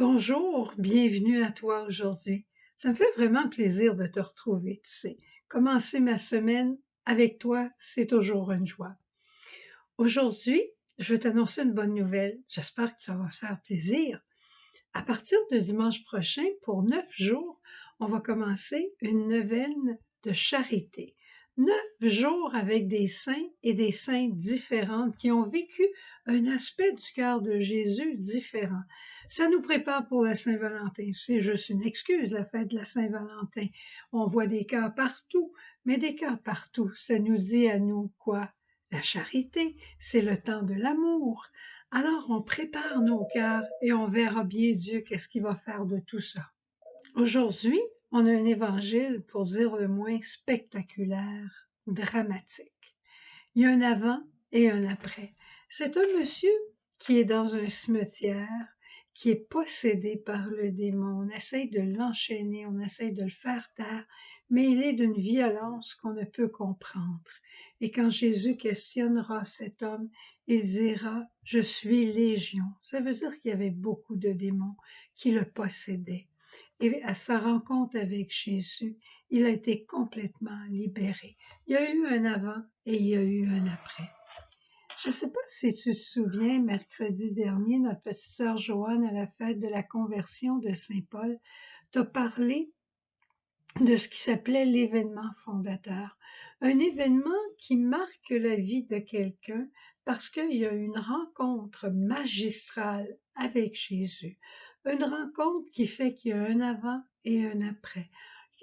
Bonjour, bienvenue à toi aujourd'hui. Ça me fait vraiment plaisir de te retrouver, tu sais. Commencer ma semaine avec toi, c'est toujours une joie. Aujourd'hui, je vais t'annoncer une bonne nouvelle. J'espère que ça va te faire plaisir. À partir de dimanche prochain, pour 9 jours, on va commencer une neuvaine de charité. 9 jours avec des saints et des saintes différentes qui ont vécu un aspect du cœur de Jésus différent. Ça nous prépare pour la Saint-Valentin. C'est juste une excuse, la fête de la Saint-Valentin. On voit des cœurs partout, mais des cœurs partout, ça nous dit à nous quoi? La charité, c'est le temps de l'amour. Alors on prépare nos cœurs et on verra bien Dieu qu'est-ce qu'il va faire de tout ça. Aujourd'hui, on a un évangile, pour dire le moins, spectaculaire, dramatique. Il y a un avant et un après. C'est un monsieur qui est dans un cimetière, qui est possédé par le démon. On essaye de l'enchaîner, on essaye de le faire taire, mais il est d'une violence qu'on ne peut comprendre. Et quand Jésus questionnera cet homme, il dira « Je suis légion ». Ça veut dire qu'il y avait beaucoup de démons qui le possédaient. Et à sa rencontre avec Jésus, il a été complètement libéré. Il y a eu un avant et il y a eu un après. Je ne sais pas si tu te souviens, mercredi dernier, notre petite sœur Joanne, à la fête de la conversion de Saint-Paul, t'a parlé de ce qui s'appelait l'événement fondateur. Un événement qui marque la vie de quelqu'un parce qu'il y a une rencontre magistrale avec Jésus. Une rencontre qui fait qu'il y a un avant et un après.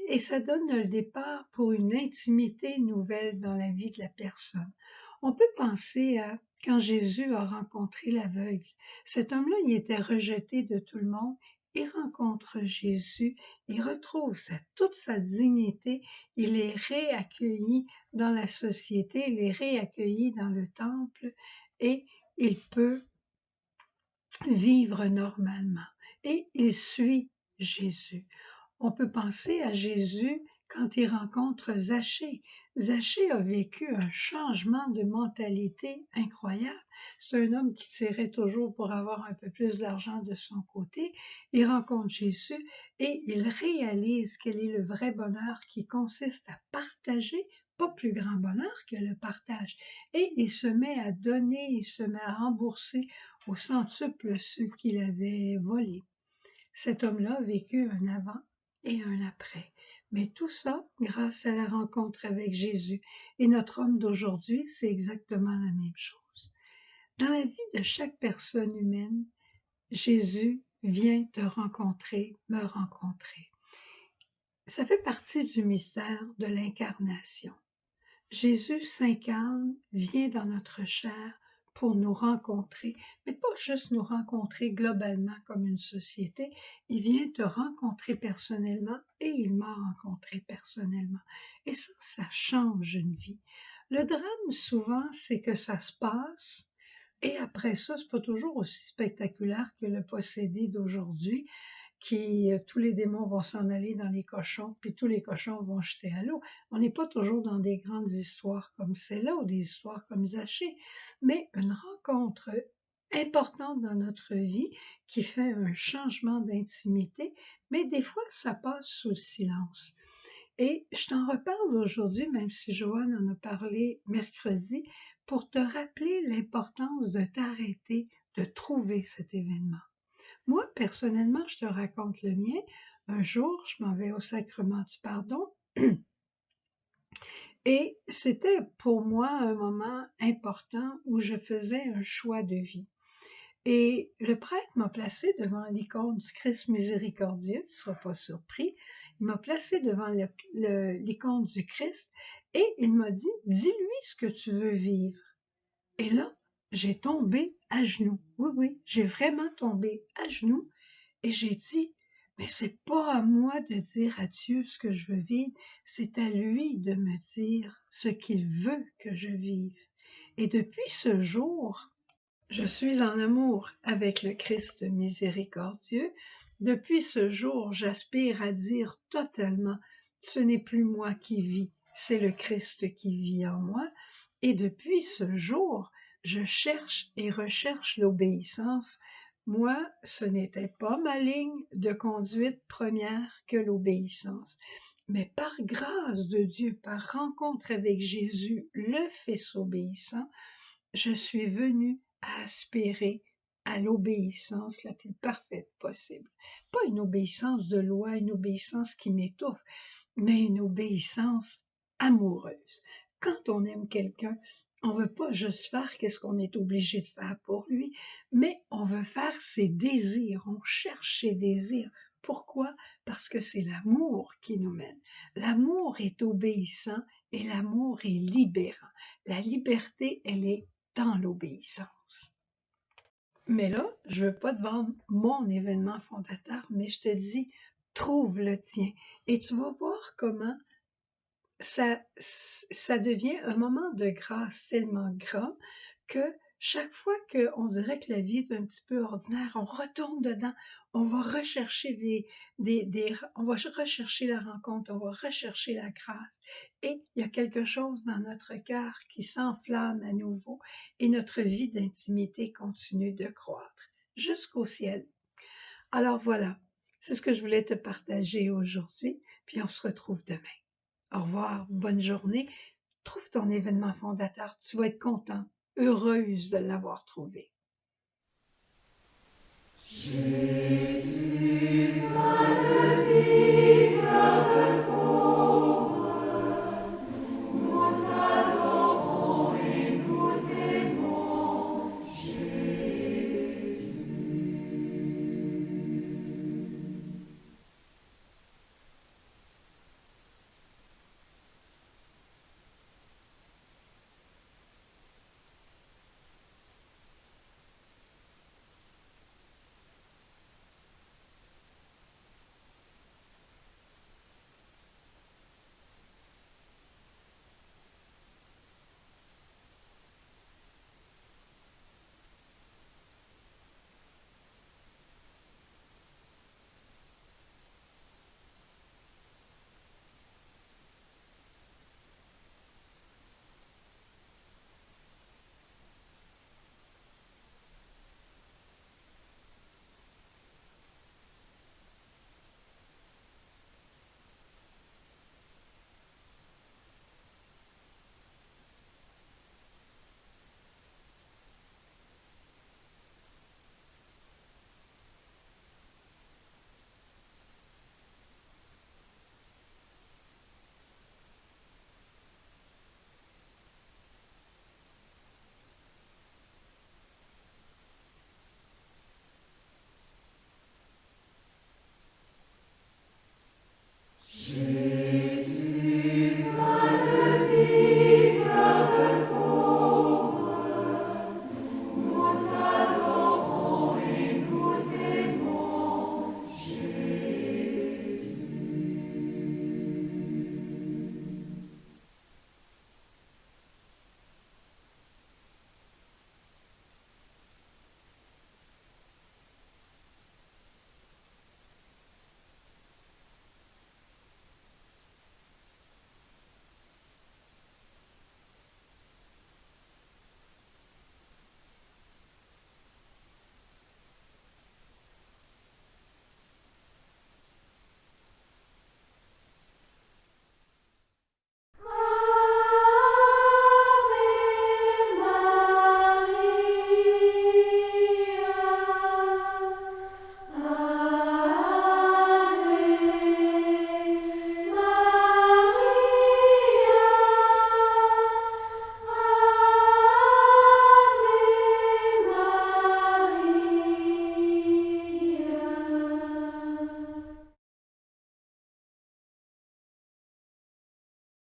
Et ça donne le départ pour une intimité nouvelle dans la vie de la personne. On peut penser à quand Jésus a rencontré l'aveugle. Cet homme-là, il était rejeté de tout le monde. Il rencontre Jésus, il retrouve toute sa dignité, il est réaccueilli dans la société, il est réaccueilli dans le temple et il peut vivre normalement. Et il suit Jésus. On peut penser à Jésus quand il rencontre Zachée. Zachée a vécu un changement de mentalité incroyable. C'est un homme qui tirait toujours pour avoir un peu plus d'argent de son côté. Il rencontre Jésus et il réalise quel est le vrai bonheur qui consiste à partager, pas plus grand bonheur que le partage. Et il se met à donner, il se met à rembourser au centuple ceux qu'il avait volés. Cet homme-là a vécu un avant et un après. Mais tout ça grâce à la rencontre avec Jésus. Et notre homme d'aujourd'hui, c'est exactement la même chose. Dans la vie de chaque personne humaine, Jésus vient te rencontrer, me rencontrer. Ça fait partie du mystère de l'incarnation. Jésus s'incarne, vient dans notre chair pour nous rencontrer, mais pas juste nous rencontrer globalement comme une société, il vient te rencontrer personnellement et il m'a rencontré personnellement. Et ça change une vie. Le drame, souvent, c'est que ça se passe et après ça, c'est pas toujours aussi spectaculaire que le possédé d'aujourd'hui, tous les démons vont s'en aller dans les cochons, puis tous les cochons vont jeter à l'eau. On n'est pas toujours dans des grandes histoires comme celle-là, ou des histoires comme Zachée, mais une rencontre importante dans notre vie qui fait un changement d'intimité, mais des fois, ça passe sous le silence. Et je t'en reparle aujourd'hui, même si Joanne en a parlé mercredi, pour te rappeler l'importance de t'arrêter, de trouver cet événement. Moi, personnellement, je te raconte le mien. Un jour, je m'en vais au sacrement du pardon et c'était pour moi un moment important où je faisais un choix de vie. Et le prêtre m'a placé devant l'icône du Christ miséricordieux, tu ne seras pas surpris. Il m'a placé devant l'icône du Christ et il m'a dit, dis-lui ce que tu veux vivre. Et là, j'ai tombé à genoux. Oui, oui, j'ai vraiment tombé à genoux et j'ai dit, mais c'est pas à moi de dire à Dieu ce que je veux vivre, c'est à lui de me dire ce qu'il veut que je vive. Et depuis ce jour, je suis en amour avec le Christ miséricordieux. Depuis ce jour, j'aspire à dire totalement, ce n'est plus moi qui vis, c'est le Christ qui vit en moi. Et depuis ce jour, je cherche et recherche l'obéissance Moi, ce n'était pas ma ligne de conduite première que l'obéissance. Mais par grâce de Dieu, par rencontre avec Jésus, le Fils obéissant, je suis venue à aspirer à l'obéissance la plus parfaite possible. Pas une obéissance de loi, une obéissance qui m'étouffe, mais une obéissance amoureuse. Quand on aime quelqu'un, on veut pas juste faire qu'est-ce qu'on est obligé de faire pour lui, mais on veut faire ses désirs, on cherche ses désirs. Pourquoi? Parce que c'est l'amour qui nous mène. L'amour est obéissant et l'amour est libérant. La liberté, elle est dans l'obéissance. Mais là, je veux pas te vendre mon événement fondateur, mais je te dis, trouve le tien. Et tu vas voir comment ça devient un moment de grâce tellement grand que chaque fois qu'on dirait que la vie est un petit peu ordinaire, on retourne dedans, on va rechercher on va rechercher la rencontre, on va rechercher la grâce. Et il y a quelque chose dans notre cœur qui s'enflamme à nouveau et notre vie d'intimité continue de croître jusqu'au ciel. Alors voilà, c'est ce que je voulais te partager aujourd'hui, puis on se retrouve demain. Au revoir, bonne journée. Trouve ton événement fondateur, tu vas être content, heureuse de l'avoir trouvé. Jésus,